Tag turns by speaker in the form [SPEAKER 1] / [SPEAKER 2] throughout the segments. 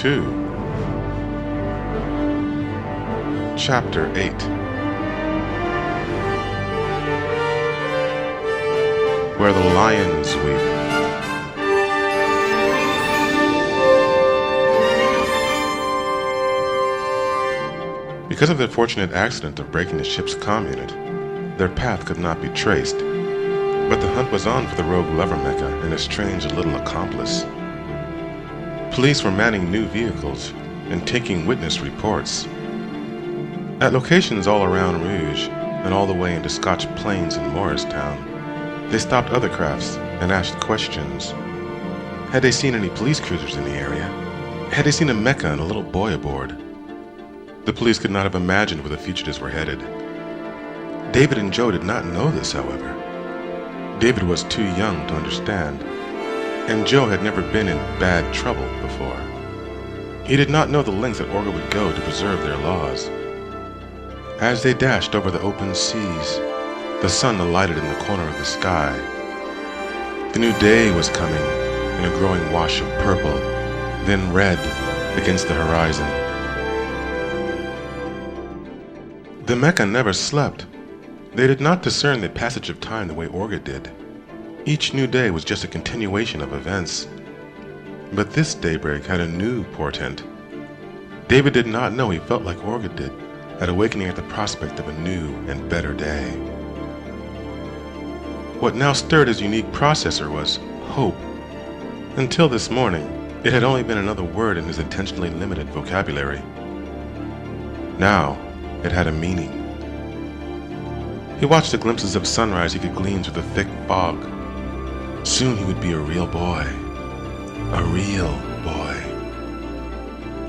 [SPEAKER 1] 2, Chapter 8. Where the Lions Weep. Because of their fortunate accident of breaking the ship's comm unit, their path could not be traced, but the hunt was on for the rogue lover mecha and his strange little accomplice. Police were manning new vehicles and taking witness reports. At locations all around Rouge and all the way into Scotch Plains and Morristown, they stopped other crafts and asked questions. Had they seen any police cruisers in the area? Had they seen a mecha and a little boy aboard? The police could not have imagined where the fugitives were headed. David and Joe did not know this, however. David was too young to understand, and Joe had never been in bad trouble before. He did not know the lengths that Orga would go to preserve their laws. As they dashed over the open seas, the sun alighted in the corner of the sky. The new day was coming in a growing wash of purple, then red against the horizon. The mecha never slept. They did not discern the passage of time the way Orga did. Each new day was just a continuation of events. But this daybreak had a new portent. David did not know he felt like Orga did, at awakening at the prospect of a new and better day. What now stirred his unique processor was hope. Until this morning, it had only been another word in his intentionally limited vocabulary. Now, it had a meaning. He watched the glimpses of sunrise he could glean through the thick fog. Soon he would be a real boy. A real boy.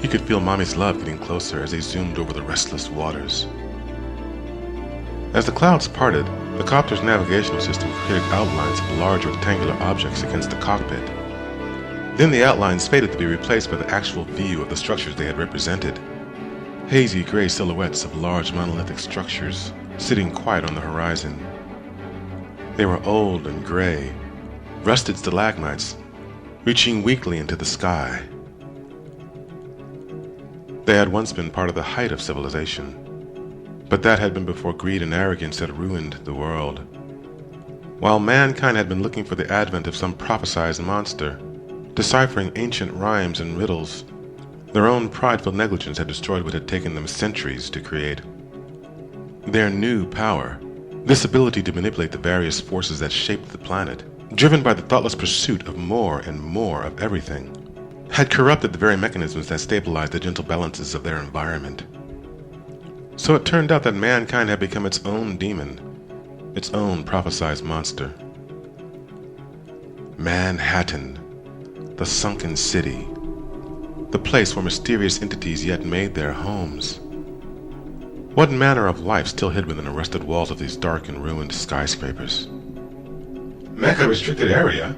[SPEAKER 1] He could feel Mommy's love getting closer as they zoomed over the restless waters. As the clouds parted, the copter's navigational system created outlines of large rectangular objects against the cockpit. Then the outlines faded to be replaced by the actual view of the structures they had represented. Hazy gray silhouettes of large monolithic structures sitting quiet on the horizon. They were old and gray, rusted stalagmites reaching weakly into the sky. They had once been part of the height of civilization, but that had been before greed and arrogance had ruined the world. While mankind had been looking for the advent of some prophesized monster, deciphering ancient rhymes and riddles, their own prideful negligence had destroyed what had taken them centuries to create. Their new power, this ability to manipulate the various forces that shaped the planet, driven by the thoughtless pursuit of more and more of everything, had corrupted the very mechanisms that stabilized the gentle balances of their environment. So it turned out that mankind had become its own demon, its own prophesized monster. Manhattan, the sunken city, the place where mysterious entities yet made their homes. What manner of life still hid within the rusted walls of these dark and ruined skyscrapers? Mecha restricted area?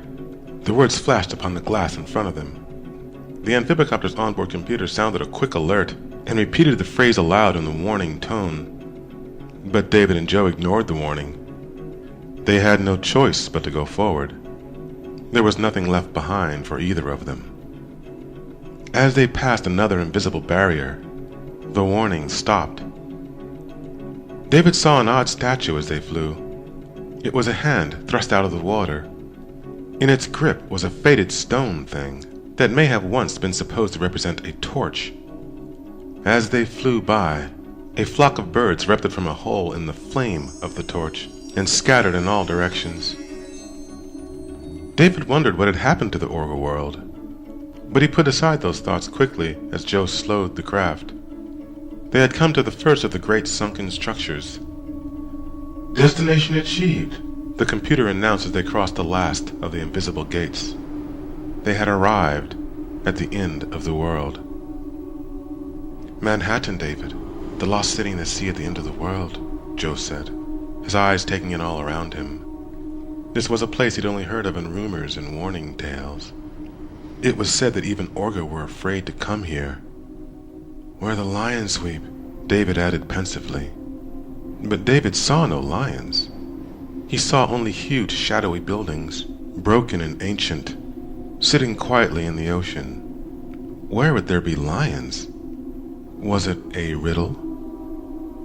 [SPEAKER 1] The words flashed upon the glass in front of them. The amphibicopter's onboard computer sounded a quick alert and repeated the phrase aloud in the warning tone. But David and Joe ignored the warning. They had no choice but to go forward. There was nothing left behind for either of them. As they passed another invisible barrier, the warning stopped. David saw an odd statue as they flew. It was a hand thrust out of the water. In its grip was a faded stone thing that may have once been supposed to represent a torch. As they flew by, a flock of birds erupted from a hole in the flame of the torch and scattered in all directions. David wondered what had happened to the Orga world, but he put aside those thoughts quickly as Joe slowed the craft. They had come to the first of the great sunken structures. Destination achieved, the computer announced as they crossed the last of the invisible gates. They had arrived at the end of the world. Manhattan, David, the lost city in the sea at the end of the world, Joe said, his eyes taking in all around him. This was a place he'd only heard of in rumors and warning tales. It was said that even Orga were afraid to come here. Where the lions weep, David added pensively. But David saw no lions. He saw only huge shadowy buildings, broken and ancient, sitting quietly in the ocean. where would there be lions? Was it a riddle?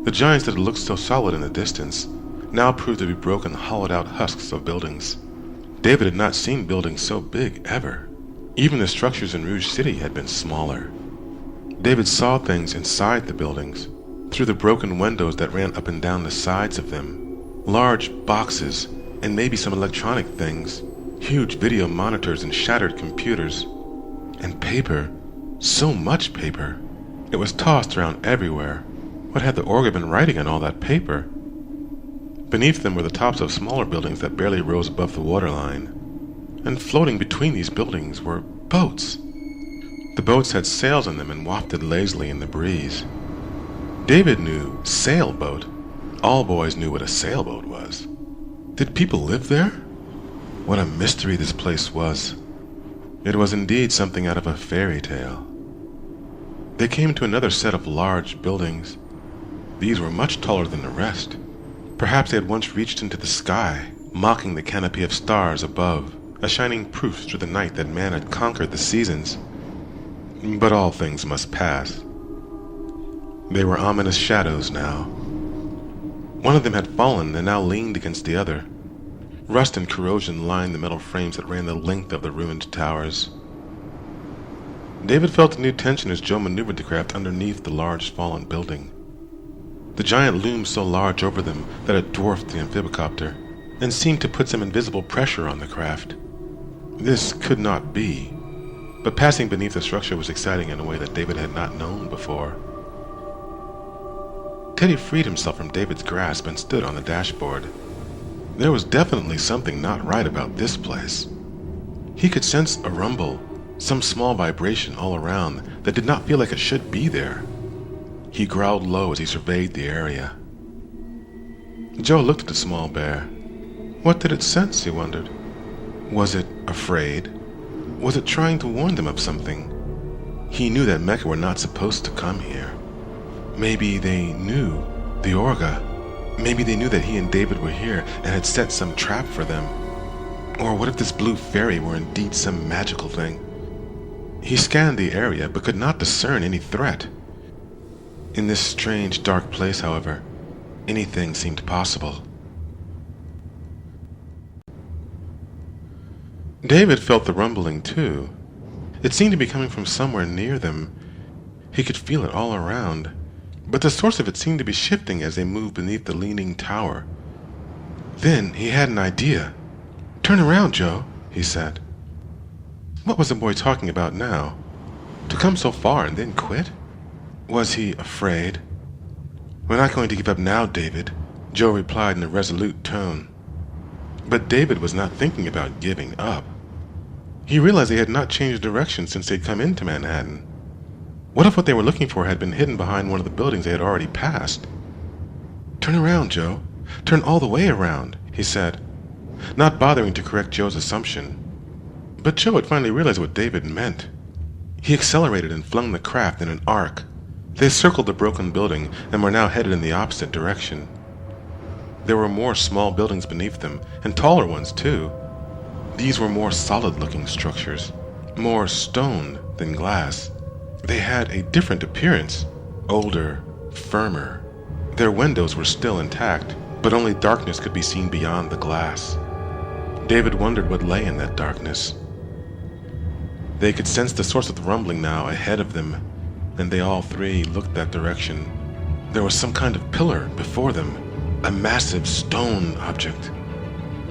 [SPEAKER 1] The giants that had looked so solid in the distance now proved to be broken, hollowed-out husks of buildings. David had not seen buildings so big ever. Even the structures in Rouge City had been smaller. David saw things inside the buildings, through the broken windows that ran up and down the sides of them. Large boxes, and maybe some electronic things, huge video monitors and shattered computers. And paper, so much paper. It was tossed around everywhere. What had the Orga been writing on all that paper? Beneath them were the tops of smaller buildings that barely rose above the waterline. And floating between these buildings were boats. The boats had sails on them and wafted lazily in the breeze. David knew sailboat. All boys knew what a sailboat was. Did people live there? What a mystery this place was. It was indeed something out of a fairy tale. They came to another set of large buildings. These were much taller than the rest. Perhaps they had once reached into the sky, mocking the canopy of stars above, a shining proof through the night that man had conquered the seasons. But all things must pass. They were ominous shadows now. One of them had fallen and now leaned against the other. Rust and corrosion lined the metal frames that ran the length of the ruined towers. David felt a new tension as Joe maneuvered the craft underneath the large fallen building. The giant loomed so large over them that it dwarfed the amphibicopter, and seemed to put some invisible pressure on the craft. This could not be, but passing beneath the structure was exciting in a way that David had not known before. Teddy freed himself from David's grasp and stood on the dashboard. There was definitely something not right about this place. He could sense a rumble, some small vibration all around that did not feel like it should be there. He growled low as he surveyed the area. Joe looked at the small bear. What did it sense, he wondered. Was it afraid? Was it trying to warn them of something? He knew that Mecha were not supposed to come here. Maybe they knew the Orga. Maybe they knew that he and David were here and had set some trap for them. Or what if this blue fairy were indeed some magical thing? He scanned the area but could not discern any threat. In this strange, dark place, however, anything seemed possible. David felt the rumbling, too. It seemed to be coming from somewhere near them. He could feel it all around, but the source of it seemed to be shifting as they moved beneath the leaning tower. Then he had an idea. "Turn around, Joe," he said. What was the boy talking about now? To come so far and then quit? Was he afraid? "We're not going to give up now, David," Joe replied in a resolute tone. But David was not thinking about giving up. He realized they had not changed direction since they'd come into Manhattan. What if what they were looking for had been hidden behind one of the buildings they had already passed? "Turn around, Joe. Turn all the way around," he said, not bothering to correct Joe's assumption. But Joe had finally realized what David meant. He accelerated and flung the craft in an arc. They circled the broken building and were now headed in the opposite direction. There were more small buildings beneath them, and taller ones too. These were more solid-looking structures, more stone than glass. They had a different appearance, older, firmer. Their windows were still intact, but only darkness could be seen beyond the glass. David wondered what lay in that darkness. They could sense the source of the rumbling now ahead of them, and they all three looked that direction. There was some kind of pillar before them, a massive stone object,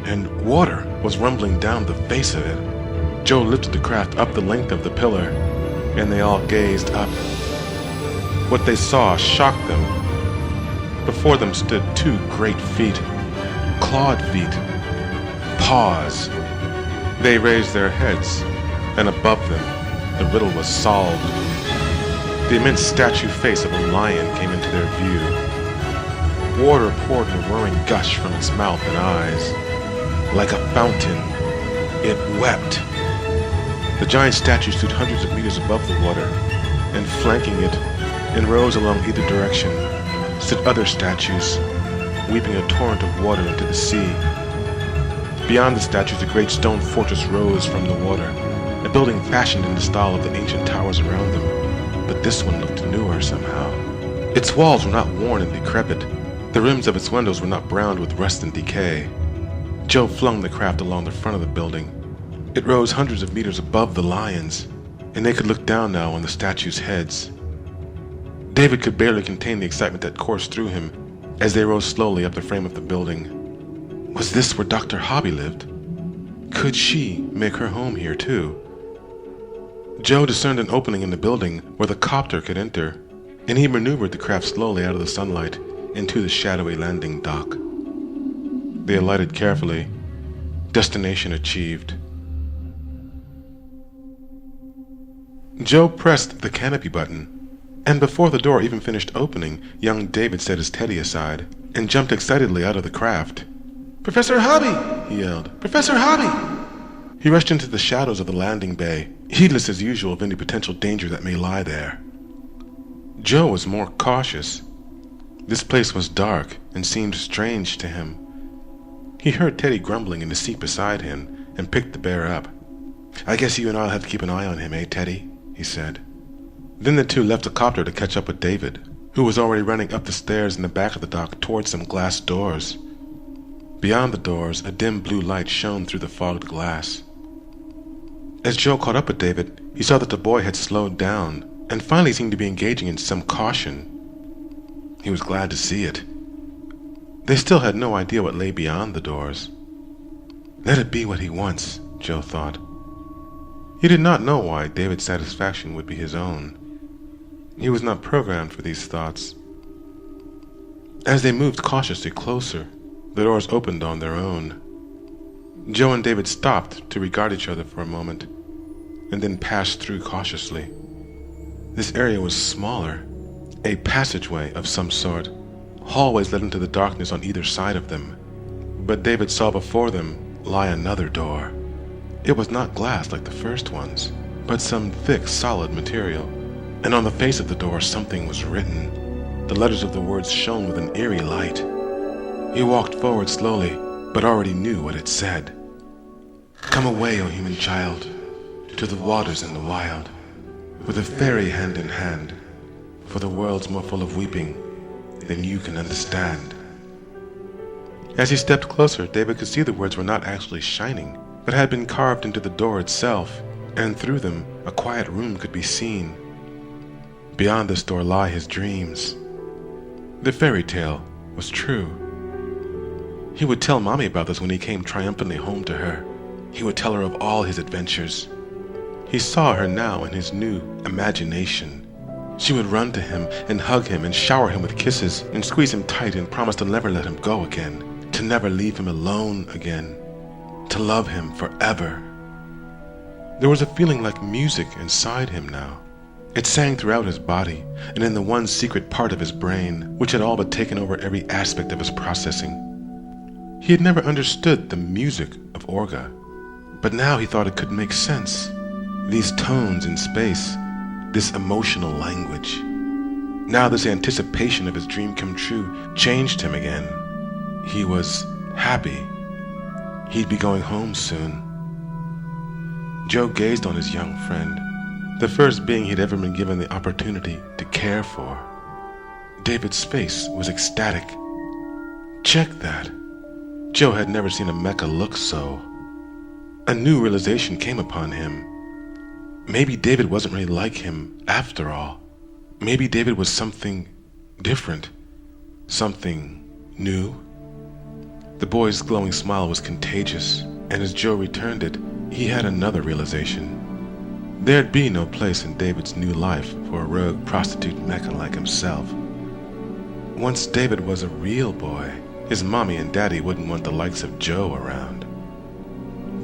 [SPEAKER 1] and water was rumbling down the face of it. Joe lifted the craft up the length of the pillar, and they all gazed up. What they saw shocked them. Before them stood two great feet, clawed feet, paws. They raised their heads, and above them, the riddle was solved. The immense statue face of a lion came into their view. Water poured in a roaring gush from its mouth and eyes. Like a fountain, it wept. The giant statue stood hundreds of meters above the water, and flanking it, in rows along either direction, stood other statues, weeping a torrent of water into the sea. Beyond the statues, a great stone fortress rose from the water, a building fashioned in the style of the ancient towers around them, but this one looked newer somehow. Its walls were not worn and decrepit. The rims of its windows were not browned with rust and decay. Joe flung the craft along the front of the building. It rose hundreds of meters above the lions, and they could look down now on the statues' heads. David could barely contain the excitement that coursed through him as they rose slowly up the frame of the building. Was this where Dr. Hobby lived? Could she make her home here too? Joe discerned an opening in the building where the copter could enter, and he maneuvered the craft slowly out of the sunlight into the shadowy landing dock. They alighted carefully. Destination achieved. Joe pressed the canopy button, and before the door even finished opening, young David set his teddy aside and jumped excitedly out of the craft. "Professor Hobby!" he yelled. "Professor Hobby!" He rushed into the shadows of the landing bay, heedless as usual of any potential danger that may lie there. Joe was more cautious. This place was dark and seemed strange to him. He heard Teddy grumbling in the seat beside him and picked the bear up. "I guess you and I'll have to keep an eye on him, eh, Teddy?" he said. Then the two left the copter to catch up with David, who was already running up the stairs in the back of the dock towards some glass doors. Beyond the doors, a dim blue light shone through the fogged glass. As Joe caught up with David, he saw that the boy had slowed down and finally seemed to be engaging in some caution. He was glad to see it. They still had no idea what lay beyond the doors. Let it be what he wants, Joe thought. He did not know why David's satisfaction would be his own. He was not programmed for these thoughts. As they moved cautiously closer, the doors opened on their own. Joe and David stopped to regard each other for a moment, and then passed through cautiously. This area was smaller, a passageway of some sort. Hallways led into the darkness on either side of them, but David saw before them lie another door. It was not glass like the first ones, but some thick, solid material, and on the face of the door something was written. The letters of the words shone with an eerie light. He walked forward slowly, but already knew what it said. "Come away, O human child, to the waters and the wild, with a fairy hand in hand, for the world's more full of weeping than you can understand." As he stepped closer, David could see the words were not actually shining, but had been carved into the door itself, and through them a quiet room could be seen. Beyond this door lie his dreams. The fairy tale was true. He would tell Mommy about this when he came triumphantly home to her. He would tell her of all his adventures. He saw her now in his new imagination. She would run to him and hug him and shower him with kisses and squeeze him tight and promise to never let him go again, to never leave him alone again, to love him forever. There was a feeling like music inside him now. It sang throughout his body and in the one secret part of his brain, which had all but taken over every aspect of his processing. He had never understood the music of Orga, but now he thought it could make sense. These tones in space, this emotional language. Now this anticipation of his dream come true changed him again. He was happy. He'd be going home soon. Joe gazed on his young friend, the first being he'd ever been given the opportunity to care for. David's face was ecstatic. Check that. Joe had never seen a mecha look so. A new realization came upon him. Maybe David wasn't really like him after all. Maybe David was something different, something new. The boy's glowing smile was contagious, and as Joe returned it, he had another realization. There'd be no place in David's new life for a rogue prostitute mecha like himself. Once David was a real boy, his mommy and daddy wouldn't want the likes of Joe around.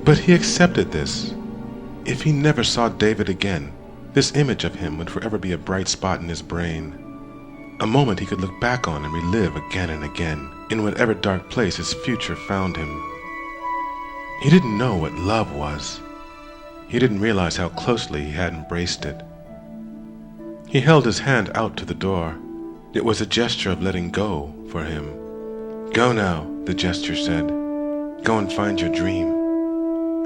[SPEAKER 1] But he accepted this. If he never saw David again, this image of him would forever be a bright spot in his brain. A moment he could look back on and relive again and again, in whatever dark place his future found him. He didn't know what love was. He didn't realize how closely he had embraced it. He held his hand out to the door. It was a gesture of letting go for him. "Go now," the gesture said. "Go and find your dream.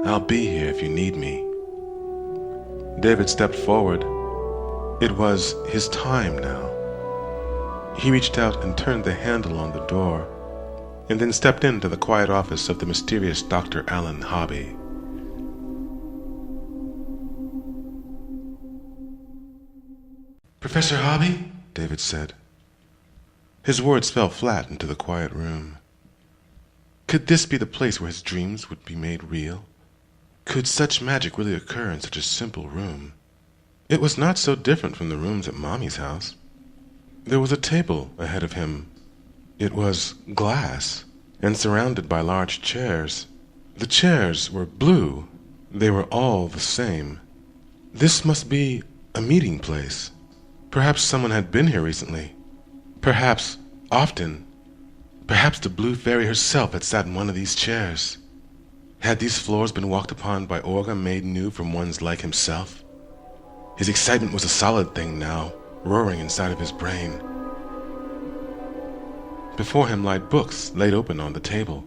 [SPEAKER 1] I'll be here if you need me." David stepped forward. It was his time now. He reached out and turned the handle on the door, and then stepped into the quiet office of the mysterious Dr. Alan Hobby. "Professor Hobby?" David said. His words fell flat into the quiet room. Could this be the place where his dreams would be made real? Could such magic really occur in such a simple room? It was not so different from the rooms at Mommy's house. There was a table ahead of him. It was glass and surrounded by large chairs. The chairs were blue. They were all the same. This must be a meeting place. Perhaps someone had been here recently. Perhaps often. Perhaps the Blue Fairy herself had sat in one of these chairs. Had these floors been walked upon by Olga made new from ones like himself? His excitement was a solid thing now, roaring inside of his brain. Before him lied books laid open on the table.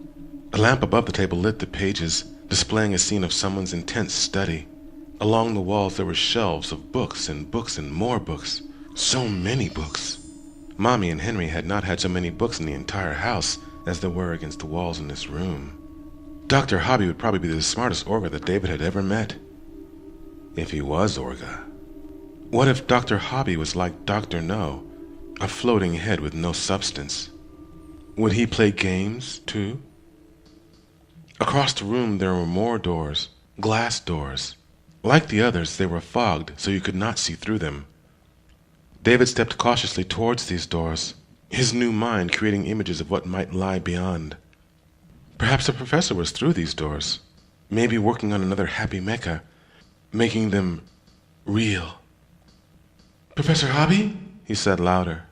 [SPEAKER 1] A lamp above the table lit the pages, displaying a scene of someone's intense study. Along the walls there were shelves of books and more books. So many books. Mommy and Henry had not had so many books in the entire house as there were against the walls in this room. Dr. Hobby would probably be the smartest Orga that David had ever met. If he was Orga. What if Dr. Hobby was like Dr. No, a floating head with no substance? Would he play games, too? Across the room there were more doors, glass doors. Like the others, they were fogged so you could not see through them. David stepped cautiously towards these doors, his new mind creating images of what might lie beyond. Perhaps the professor was through these doors, maybe working on another happy mecha, making them real. "Professor Hobby?" he said louder.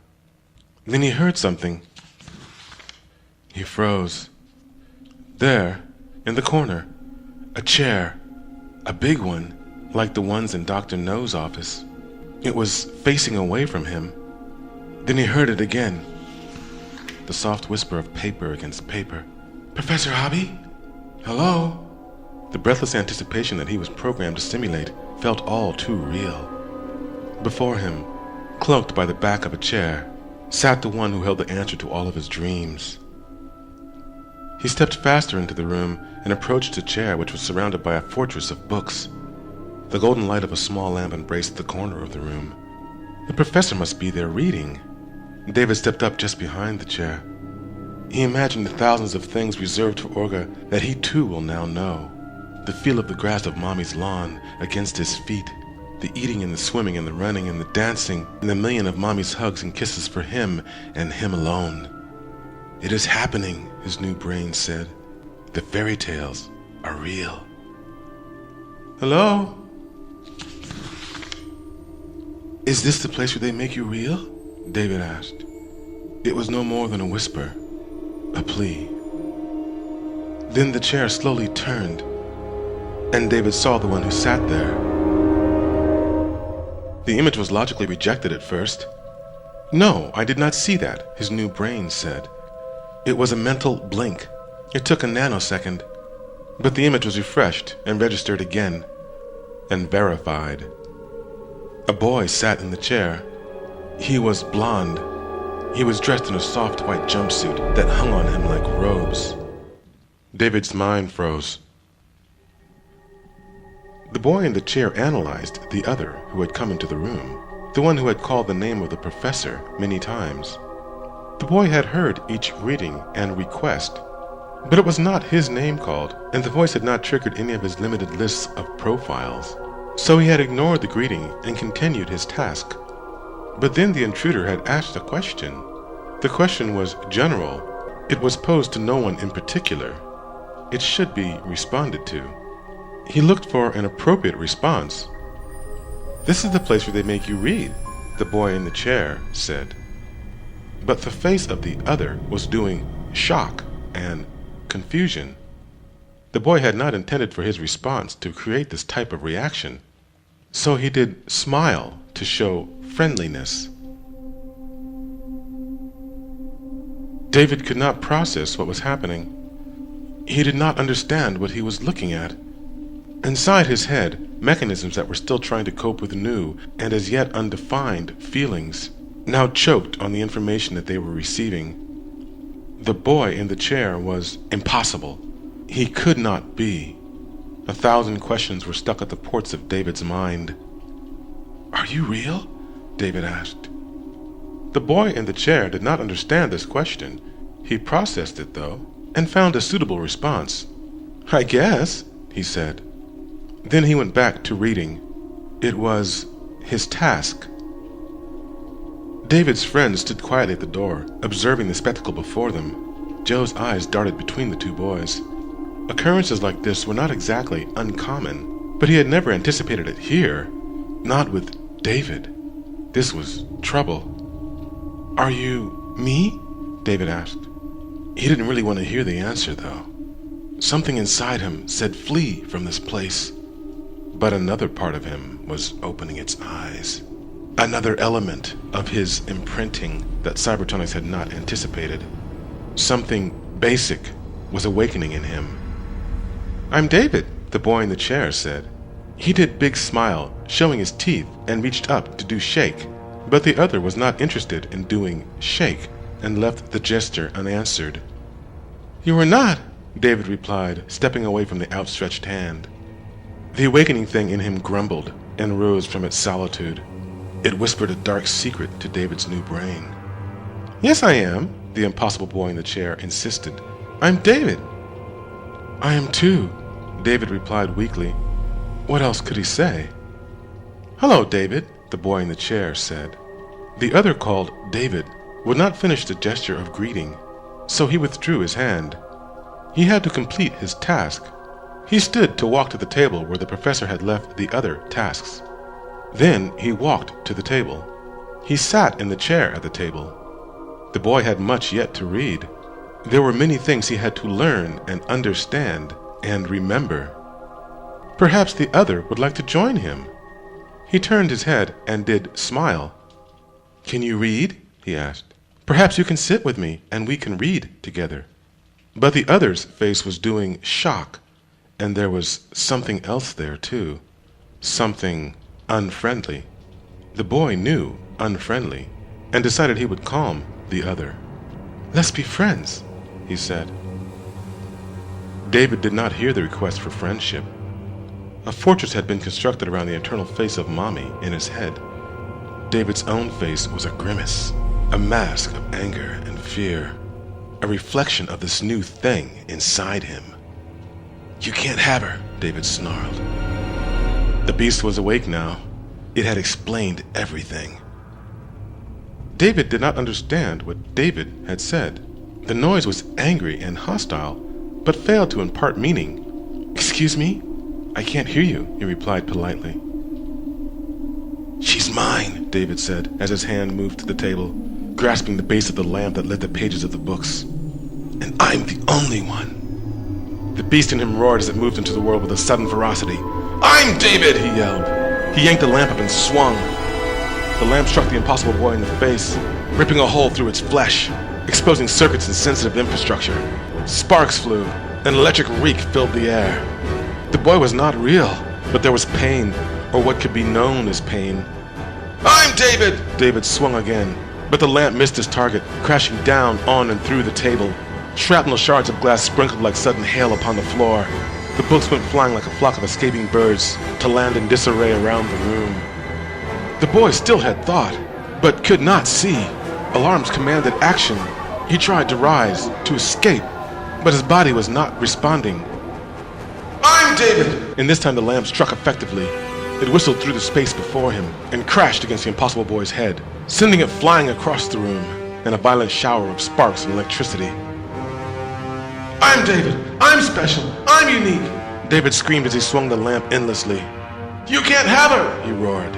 [SPEAKER 1] Then he heard something. He froze. There, in the corner, a chair, a big one, like the ones in Dr. No's office. It was facing away from him. Then he heard it again. The soft whisper of paper against paper. "Professor Hobby? Hello?" The breathless anticipation that he was programmed to simulate felt all too real. Before him, cloaked by the back of a chair, sat the one who held the answer to all of his dreams. He stepped faster into the room and approached the chair, which was surrounded by a fortress of books. The golden light of a small lamp embraced the corner of the room. The professor must be there reading. David stepped up just behind the chair. He imagined the thousands of things reserved for Orga that he too will now know. The feel of the grass of Mommy's lawn against his feet, the eating and the swimming and the running and the dancing, and the million of Mommy's hugs and kisses for him and him alone. "It is happening," his new brain said. "The fairy tales are real." "Hello?" "Is this the place where they make you real?" David asked. It was no more than a whisper, a plea. Then the chair slowly turned, and David saw the one who sat there. The image was logically rejected at first. "No, I did not see that," his new brain said. It was a mental blink. It took a nanosecond, but the image was refreshed and registered again, and verified. A boy sat in the chair. He was blonde. He was dressed in a soft white jumpsuit that hung on him like robes. David's mind froze. The boy in the chair analyzed the other who had come into the room, the one who had called the name of the professor many times. The boy had heard each greeting and request, but it was not his name called, and the voice had not triggered any of his limited lists of profiles. So he had ignored the greeting and continued his task. But then the intruder had asked a question. The question was general. It was posed to no one in particular. It should be responded to. He looked for an appropriate response. "This is the place where they make you read," the boy in the chair said. But the face of the other was doing shock and confusion. The boy had not intended for his response to create this type of reaction, so he did smile to show friendliness. David could not process what was happening. He did not understand what he was looking at. Inside his head, mechanisms that were still trying to cope with new and as yet undefined feelings now choked on the information that they were receiving. The boy in the chair was impossible. He could not be. 1,000 questions were stuck at the ports of David's mind. "Are you real?" David asked. The boy in the chair did not understand this question. He processed it, though, and found a suitable response. "I guess," he said. Then he went back to reading. It was his task. David's friends stood quietly at the door, observing the spectacle before them. Joe's eyes darted between the two boys. Occurrences like this were not exactly uncommon, but he had never anticipated it here. Not with David. This was trouble. "Are you me?" David asked. He didn't really want to hear the answer, though. Something inside him said flee from this place. But another part of him was opening its eyes. Another element of his imprinting that Cybertronics had not anticipated. Something basic was awakening in him. "I'm David," the boy in the chair said. He did big smile, showing his teeth, and reached up to do shake. But the other was not interested in doing shake, and left the gesture unanswered. "You are not," David replied, stepping away from the outstretched hand. The awakening thing in him grumbled and rose from its solitude. It whispered a dark secret to David's new brain. "Yes, I am," the impossible boy in the chair insisted. "I'm David." "I am too," David replied weakly. What else could he say? "Hello, David," the boy in the chair said. The other, called David, would not finish the gesture of greeting, so he withdrew his hand. He had to complete his task. He stood to walk to the table where the professor had left the other tasks. Then he walked to the table. He sat in the chair at the table. The boy had much yet to read. There were many things he had to learn and understand and remember. Perhaps the other would like to join him. He turned his head and did smile. "Can you read?" he asked. "Perhaps you can sit with me and we can read together." But the other's face was doing shock, and there was something else there too. Something unfriendly. The boy knew unfriendly and decided he would calm the other. "Let's be friends," he said. David did not hear the request for friendship. A fortress had been constructed around the eternal face of Mommy in his head. David's own face was a grimace, a mask of anger and fear, a reflection of this new thing inside him. "You can't have her," David snarled. The beast was awake now. It had explained everything. David did not understand what David had said. The noise was angry and hostile, but failed to impart meaning. "Excuse me? I can't hear you," he replied politely. "She's mine," David said as his hand moved to the table, grasping the base of the lamp that lit the pages of the books. "And I'm the only one." The beast in him roared as it moved into the world with a sudden ferocity. "I'm David!" he yelled. He yanked the lamp up and swung. The lamp struck the impossible boy in the face, ripping a hole through its flesh, exposing circuits and sensitive infrastructure. Sparks flew. An electric reek filled the air. The boy was not real, but there was pain, or what could be known as pain. "I'm David!" David swung again, but the lamp missed his target, crashing down on and through the table. Shrapnel shards of glass sprinkled like sudden hail upon the floor. The books went flying like a flock of escaping birds to land in disarray around the room. The boy still had thought, but could not see. Alarms commanded action. He tried to rise, to escape, but his body was not responding. "I'm David!" And this time the lamp struck effectively. It whistled through the space before him and crashed against the impossible boy's head, sending it flying across the room in a violent shower of sparks and electricity. "I'm David! I'm special! I'm unique!" David screamed as he swung the lamp endlessly. "You can't have her!" he roared.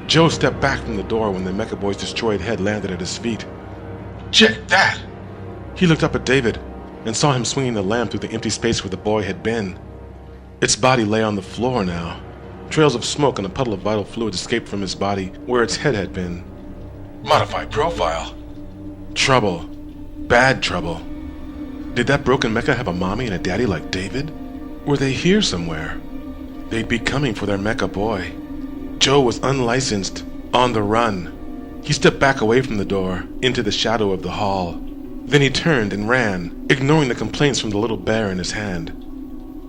[SPEAKER 1] Joe stepped back from the door when the Mecha Boy's destroyed head landed at his feet. "Check that!" He looked up at David and saw him swinging the lamp through the empty space where the boy had been. Its body lay on the floor now. Trails of smoke and a puddle of vital fluid escaped from his body where its head had been. Modified profile. Trouble. Bad trouble. Did that broken mecha have a mommy and a daddy like David? Were they here somewhere? They'd be coming for their mecha boy. Joe was unlicensed, on the run. He stepped back away from the door, into the shadow of the hall. Then he turned and ran, ignoring the complaints from the little bear in his hand.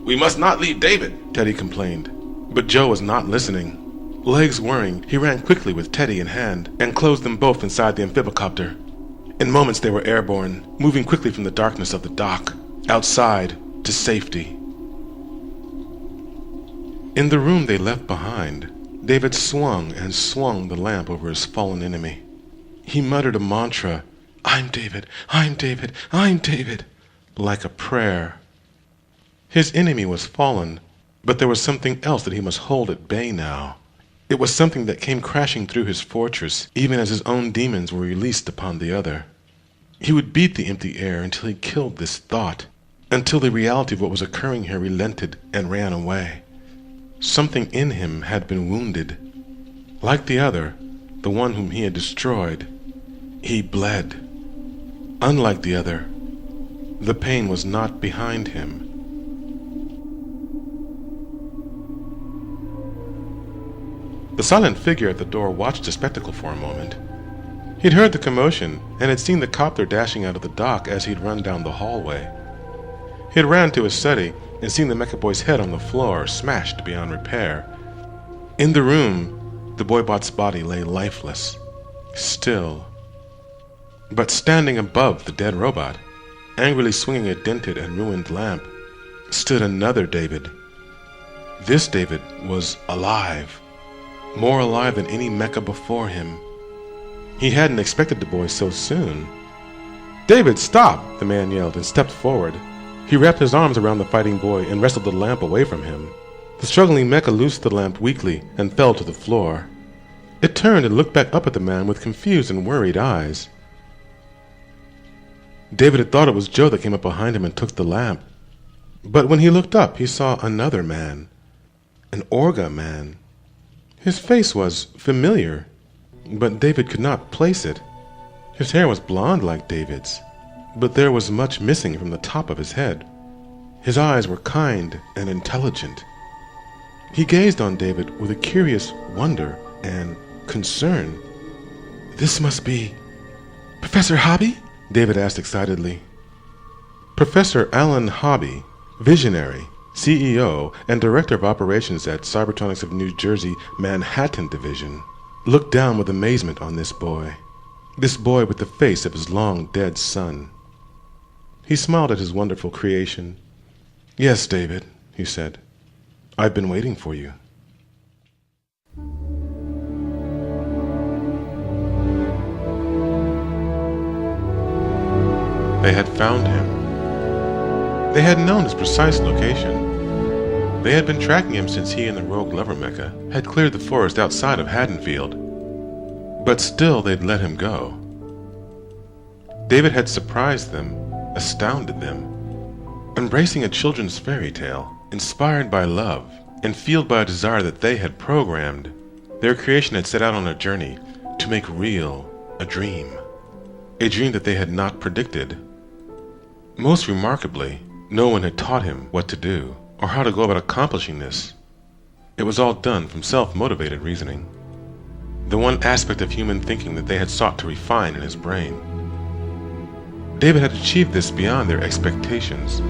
[SPEAKER 1] "We must not leave David," Teddy complained. But Joe was not listening. Legs whirring, he ran quickly with Teddy in hand and closed them both inside the amphibicopter. In moments they were airborne, moving quickly from the darkness of the dock, outside, to safety. In the room they left behind, David swung and swung the lamp over his fallen enemy. He muttered a mantra, "I'm David, I'm David, I'm David," like a prayer. His enemy was fallen, but there was something else that he must hold at bay now. It was something that came crashing through his fortress, even as his own demons were released upon the other. He would beat the empty air until he killed this thought, until the reality of what was occurring here relented and ran away. Something in him had been wounded. Like the other, the one whom he had destroyed, he bled. Unlike the other, the pain was not behind him. The silent figure at the door watched the spectacle for a moment. He'd heard the commotion and had seen the copter dashing out of the dock as he'd run down the hallway. He had ran to his study and seen the mecha boy's head on the floor, smashed beyond repair. In the room, the boy-bot's body lay lifeless, still. But standing above the dead robot, angrily swinging a dented and ruined lamp, stood another David. This David was alive. More alive than any mecha before him. He hadn't expected the boy so soon. "David, stop!" the man yelled and stepped forward. He wrapped his arms around the fighting boy and wrestled the lamp away from him. The struggling mecha loosed the lamp weakly and fell to the floor. It turned and looked back up at the man with confused and worried eyes. David had thought it was Joe that came up behind him and took the lamp. But when he looked up, he saw another man. An Orga man. His face was familiar, but David could not place it. His hair was blonde like David's, but there was much missing from the top of his head. His eyes were kind and intelligent. He gazed on David with a curious wonder and concern. "This must be Professor Hobby?" David asked excitedly. Professor Alan Hobby, visionary, CEO and Director of Operations at Cybertronics of New Jersey Manhattan Division, looked down with amazement on this boy with the face of his long-dead son. He smiled at his wonderful creation. "Yes, David," he said. "I've been waiting for you." They had found him. They had known his precise location. They had been tracking him since he and the rogue lover mecha had cleared the forest outside of Haddonfield. But still they'd let him go. David had surprised them, astounded them. Embracing a children's fairy tale, inspired by love, and fueled by a desire that they had programmed, their creation had set out on a journey to make real a dream that they had not predicted. Most remarkably, no one had taught him what to do, or how to go about accomplishing this. It was all done from self-motivated reasoning, the one aspect of human thinking that they had sought to refine in his brain. David had achieved this beyond their expectations.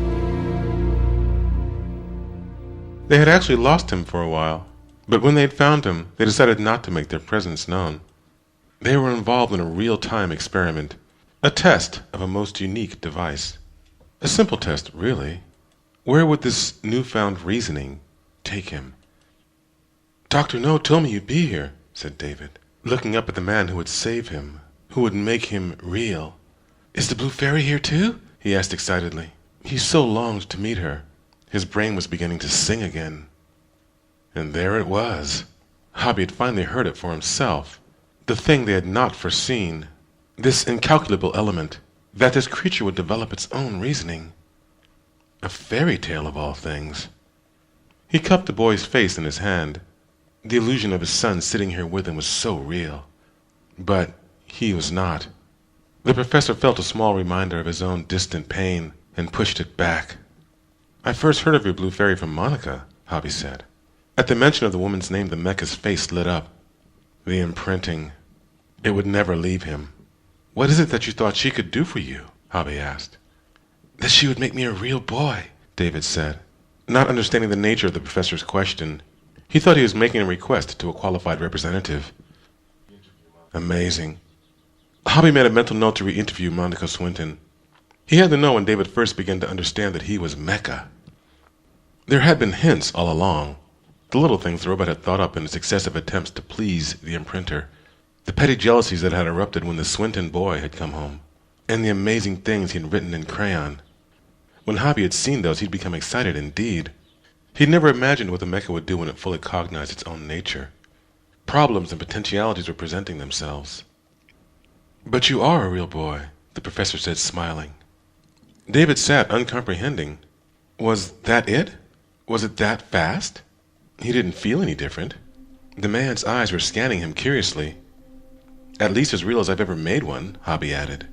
[SPEAKER 1] They had actually lost him for a while, but when they had found him, they decided not to make their presence known. They were involved in a real-time experiment, a test of a most unique device. A simple test, really. Where would this newfound reasoning take him? "Dr. No told me you'd be here," said David, looking up at the man who would save him, who would make him real. "Is the blue fairy here too?" he asked excitedly. He so longed to meet her. His brain was beginning to sing again. And there it was. Hobby had finally heard it for himself. The thing they had not foreseen. This incalculable element, that this creature would develop its own reasoning. A fairy tale of all things. He cupped the boy's face in his hand. The illusion of his son sitting here with him was so real. But he was not. The professor felt a small reminder of his own distant pain, and pushed it back. "I first heard of your blue fairy from Monica," Hobby said. At the mention of the woman's name, the mecha's face lit up. The imprinting. It would never leave him. "What is it that you thought she could do for you?" Hobby asked. "That she would make me a real boy," David said. Not understanding the nature of the professor's question, he thought he was making a request to a qualified representative. Amazing. Hobby made a mental note to re-interview Monica Swinton. He had to know when David first began to understand that he was Mecha. There had been hints all along. The little things the robot had thought up in its excessive attempts to please the imprinter, the petty jealousies that had erupted when the Swinton boy had come home, and the amazing things he had written in crayon. When Hobby had seen those, he'd become excited indeed. He'd never imagined what the mecha would do when it fully cognized its own nature. Problems and potentialities were presenting themselves. "But you are a real boy," the professor said, smiling. David sat, uncomprehending. Was that it? Was it that fast? He didn't feel any different. The man's eyes were scanning him curiously. "At least as real as I've ever made one," Hobby added.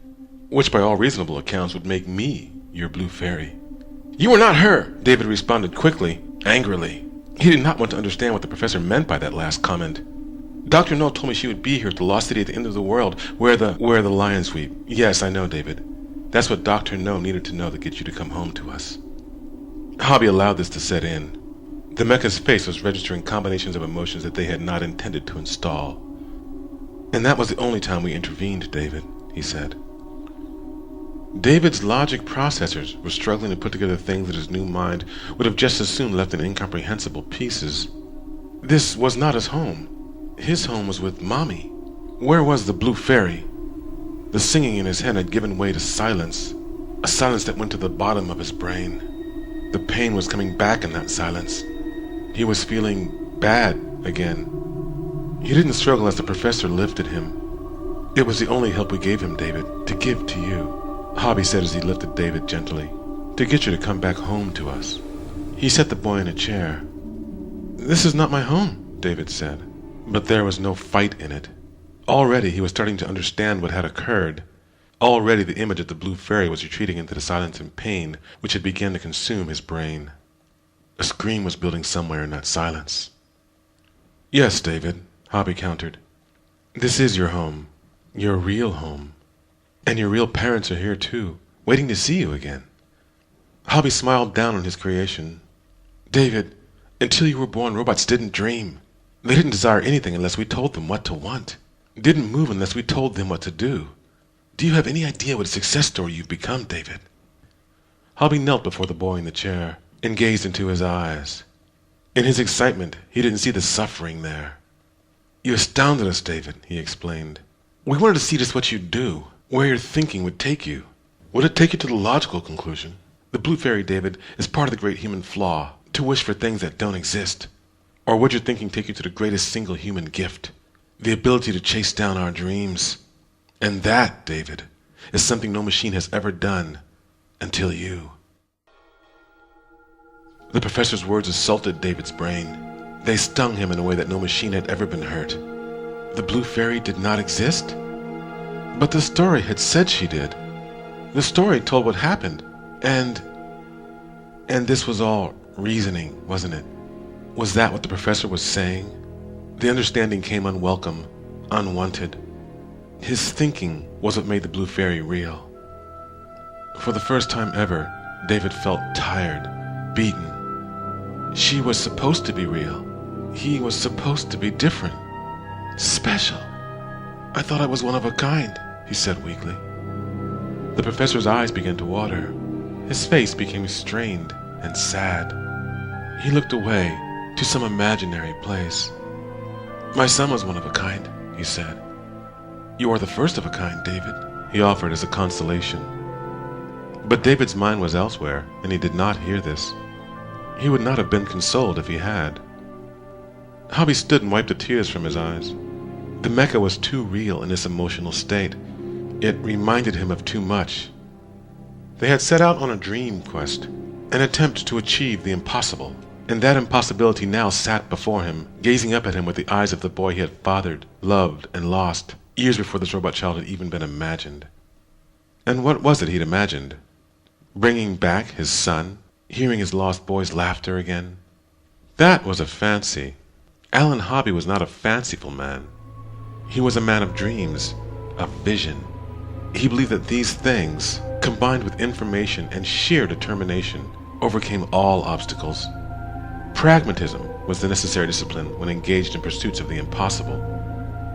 [SPEAKER 1] "Which by all reasonable accounts would make me your blue fairy." "You are not her," David responded quickly, angrily. He did not want to understand what the professor meant by that last comment. "Dr. No told me she would be here at the lost city at the end of the world, where the lions weep." "Yes, I know, David. That's what Dr. No needed to know to get you to come home to us." Hobby allowed this to set in. The mecha's face was registering combinations of emotions that they had not intended to install. "And that was the only time we intervened, David," he said. David's logic processors were struggling to put together things that his new mind would have just as soon left in incomprehensible pieces. This was not his home. His home was with Mommy. Where was the blue fairy? The singing in his head had given way to silence, a silence that went to the bottom of his brain. The pain was coming back in that silence. He was feeling bad again. He didn't struggle as the professor lifted him. "It was the only help we gave him, David, to give to you," Hobby said as he lifted David gently, "to get you to come back home to us." He set the boy in a chair. "This is not my home," David said. But there was no fight in it. Already he was starting to understand what had occurred. Already the image of the blue fairy was retreating into the silence and pain which had begun to consume his brain. A scream was building somewhere in that silence. "Yes, David," Hobby countered. "This is your home. Your real home. And your real parents are here too, waiting to see you again." Hobby smiled down on his creation. "David, until you were born, robots didn't dream. They didn't desire anything unless we told them what to want. Didn't move unless we told them what to do. Do you have any idea what a success story you've become, David?" Hobby knelt before the boy in the chair and gazed into his eyes. In his excitement, he didn't see the suffering there. "You astounded us, David," he explained. "We wanted to see just what you'd do, where your thinking would take you. Would it take you to the logical conclusion? The blue fairy, David, is part of the great human flaw, to wish for things that don't exist. Or would your thinking take you to the greatest single human gift, the ability to chase down our dreams? And that, David, is something no machine has ever done until you." The professor's words assaulted David's brain. They stung him in a way that no machine had ever been hurt. The blue fairy did not exist? But the story had said she did. The story told what happened. And this was all reasoning, wasn't it? Was that what the professor was saying? The understanding came unwelcome, unwanted. His thinking was what made the blue fairy real. For the first time ever, David felt tired, beaten. She was supposed to be real. He was supposed to be different. Special. "I thought I was one of a kind," he said weakly. The professor's eyes began to water. His face became strained and sad. He looked away to some imaginary place. "My son was one of a kind," he said. "You are the first of a kind, David," he offered as a consolation. But David's mind was elsewhere, and he did not hear this. He would not have been consoled if he had. Hobby stood and wiped the tears from his eyes. The mecha was too real in this emotional state. It reminded him of too much. They had set out on a dream quest, an attempt to achieve the impossible, and that impossibility now sat before him, gazing up at him with the eyes of the boy he had fathered, loved, and lost, years before this robot child had even been imagined. And what was it he'd imagined? bringing back his son, hearing his lost boy's laughter again. That was a fancy. Alan Hobby was not a fanciful man. He was a man of dreams, of vision. He believed that these things, combined with information and sheer determination, overcame all obstacles. Pragmatism was the necessary discipline when engaged in pursuits of the impossible.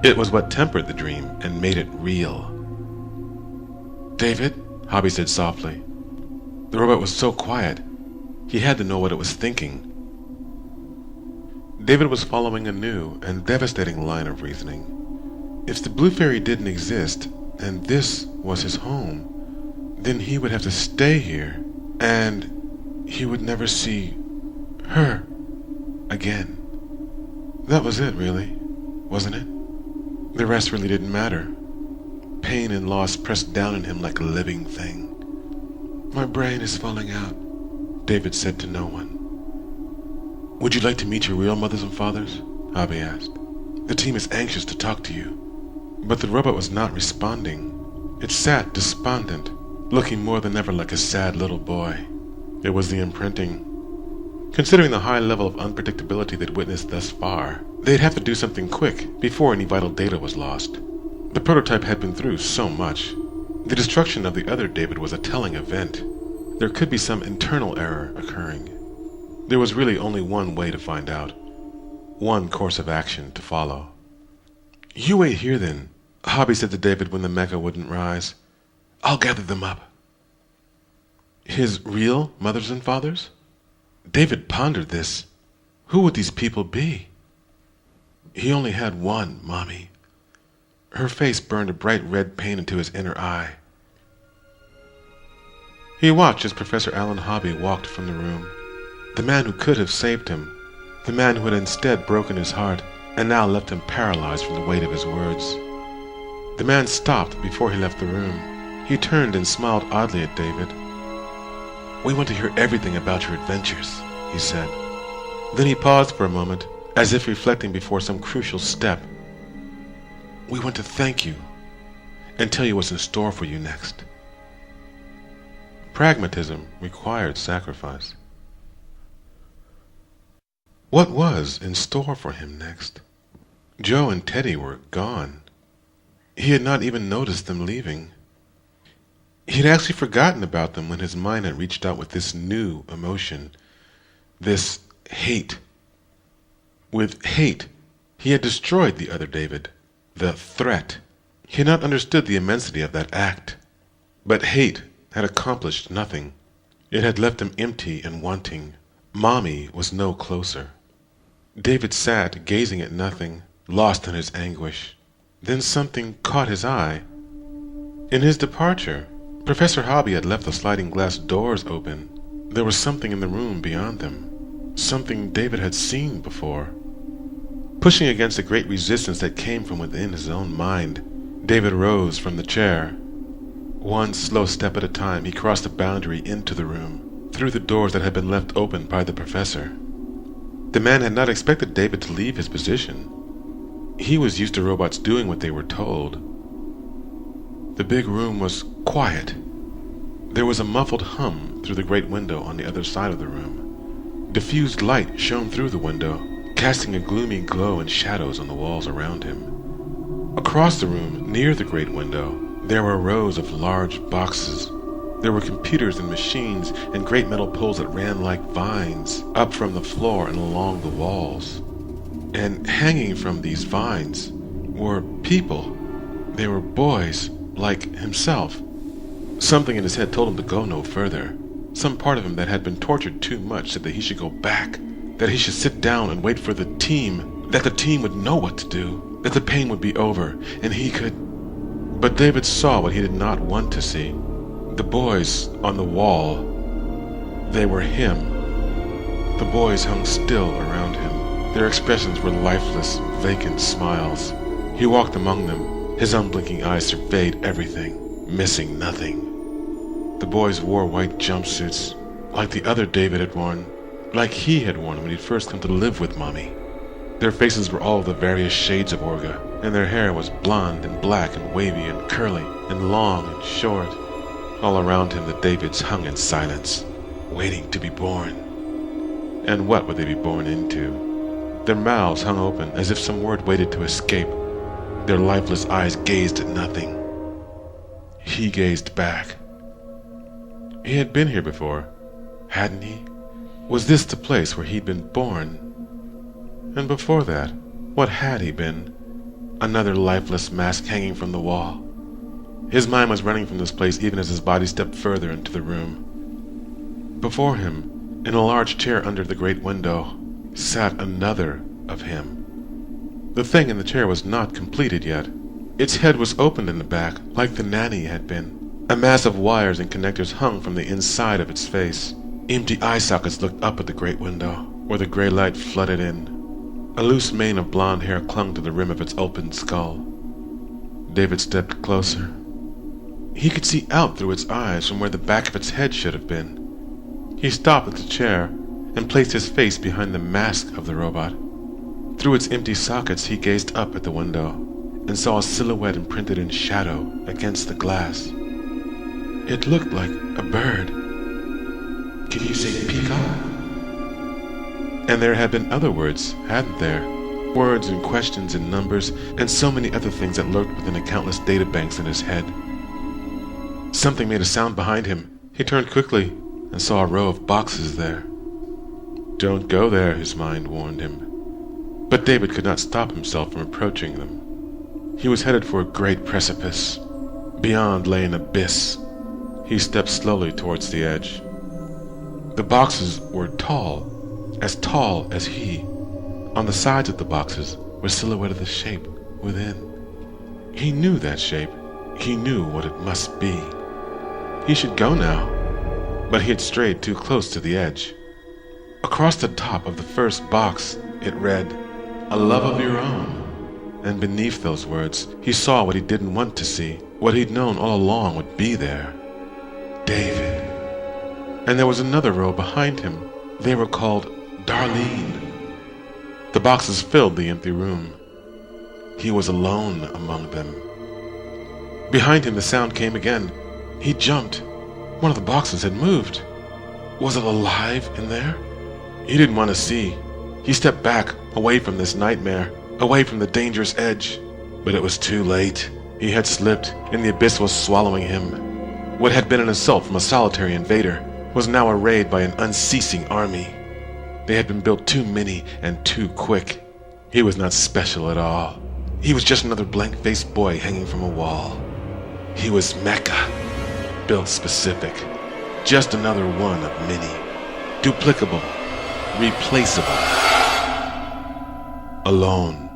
[SPEAKER 1] It was what tempered the dream and made it real. "David," Hobby said softly. The robot was so quiet, he had to know what it was thinking. David was following a new and devastating line of reasoning. If the Blue Fairy didn't exist, and this was his home, then he would have to stay here, and he would never see her again. That was it, really, wasn't it? The rest really didn't matter. Pain and loss pressed down on him like a living thing. "My brain is falling out," David said to no one. "Would you like to meet your real mothers and fathers?" Hobby asked. "The team is anxious to talk to you." But the robot was not responding. It sat despondent, looking more than ever like a sad little boy. It was the imprinting. Considering the high level of unpredictability they'd witnessed thus far, they'd have to do something quick before any vital data was lost. The prototype had been through so much. The destruction of the other David was a telling event. There could be some internal error occurring. There was really only one way to find out, one course of action to follow. "You wait here then," Hobby said to David when the mecha wouldn't rise. "I'll gather them up." His real mothers and fathers? David pondered this. Who would these people be? He only had one mommy. Her face burned a bright red pain into his inner eye. He watched as Professor Alan Hobby walked from the room. The man who could have saved him. The man who had instead broken his heart and now left him paralyzed from the weight of his words. The man stopped before he left the room. He turned and smiled oddly at David. "We want to hear everything about your adventures," he said. Then he paused for a moment, as if reflecting before some crucial step. "We want to thank you and tell you what's in store for you next." Pragmatism required sacrifice. What was in store for him next? Joe and Teddy were gone. He had not even noticed them leaving. He had actually forgotten about them when his mind had reached out with this new emotion, this hate. With hate, he had destroyed the other David, the threat. He had not understood the immensity of that act. But hate had accomplished nothing. It had left him empty and wanting. Mommy was no closer. David sat, gazing at nothing, lost in his anguish. Then something caught his eye. In his departure, Professor Hobby had left the sliding glass doors open. There was something in the room beyond them, something David had seen before. Pushing against the great resistance that came from within his own mind, David rose from the chair. One slow step at a time, he crossed the boundary into the room, through the doors that had been left open by the professor. The man had not expected David to leave his position. He was used to robots doing what they were told. The big room was quiet. There was a muffled hum through the great window on the other side of the room. Diffused light shone through the window, casting a gloomy glow and shadows on the walls around him. Across the room, near the great window, there were rows of large boxes. There were computers and machines and great metal poles that ran like vines up from the floor and along the walls. And hanging from these vines were people. They were boys, like himself. Something in his head told him to go no further. Some part of him that had been tortured too much said that he should go back, that he should sit down and wait for the team, that the team would know what to do, that the pain would be over, and he could... But David saw what he did not want to see. The boys on the wall. They were him. The boys hung still around him. Their expressions were lifeless, vacant smiles. He walked among them. His unblinking eyes surveyed everything, missing nothing. The boys wore white jumpsuits, like the other David had worn, like he had worn when he'd first come to live with Mommy. Their faces were all of the various shades of Orga, and their hair was blonde and black and wavy and curly and long and short. All around him the Davids hung in silence, waiting to be born. And what would they be born into? Their mouths hung open as if some word waited to escape. Their lifeless eyes gazed at nothing. He gazed back. He had been here before, hadn't he? Was this the place where he'd been born? And before that, what had he been? Another lifeless mask hanging from the wall. His mind was running from this place even as his body stepped further into the room. Before him, in a large chair under the great window, sat another of him. The thing in the chair was not completed yet. Its head was opened in the back, like the nanny had been. A mass of wires and connectors hung from the inside of its face. Empty eye sockets looked up at the great window, where the gray light flooded in. A loose mane of blonde hair clung to the rim of its open skull. David stepped closer. He could see out through its eyes from where the back of its head should have been. He stopped at the chair and placed his face behind the mask of the robot. Through its empty sockets he gazed up at the window and saw a silhouette imprinted in shadow against the glass. It looked like a bird. Can you say peacock? And there had been other words, hadn't there? Words and questions and numbers and so many other things that lurked within the countless databanks in his head. Something made a sound behind him. He turned quickly and saw a row of boxes there. Don't go there, his mind warned him. But David could not stop himself from approaching them. He was headed for a great precipice. Beyond lay an abyss. He stepped slowly towards the edge. The boxes were tall as he. On the sides of the boxes was silhouetted the shape within. He knew that shape. He knew what it must be. He should go now, but he had strayed too close to the edge. Across the top of the first box, it read, "A love of your own." And beneath those words, he saw what he didn't want to see, what he'd known all along would be there. David. And there was another row behind him. They were called Darlene. The boxes filled the empty room. He was alone among them. Behind him the sound came again. He jumped. One of the boxes had moved. Was it alive in there? He didn't want to see. He stepped back, away from this nightmare, away from the dangerous edge. But it was too late. He had slipped, and the abyss was swallowing him. What had been an assault from a solitary invader was now a raid by an unceasing army. They had been built too many and too quick. He was not special at all. He was just another blank-faced boy hanging from a wall. He was Mecca, built specific. Just another one of many. Duplicable, replaceable. Alone.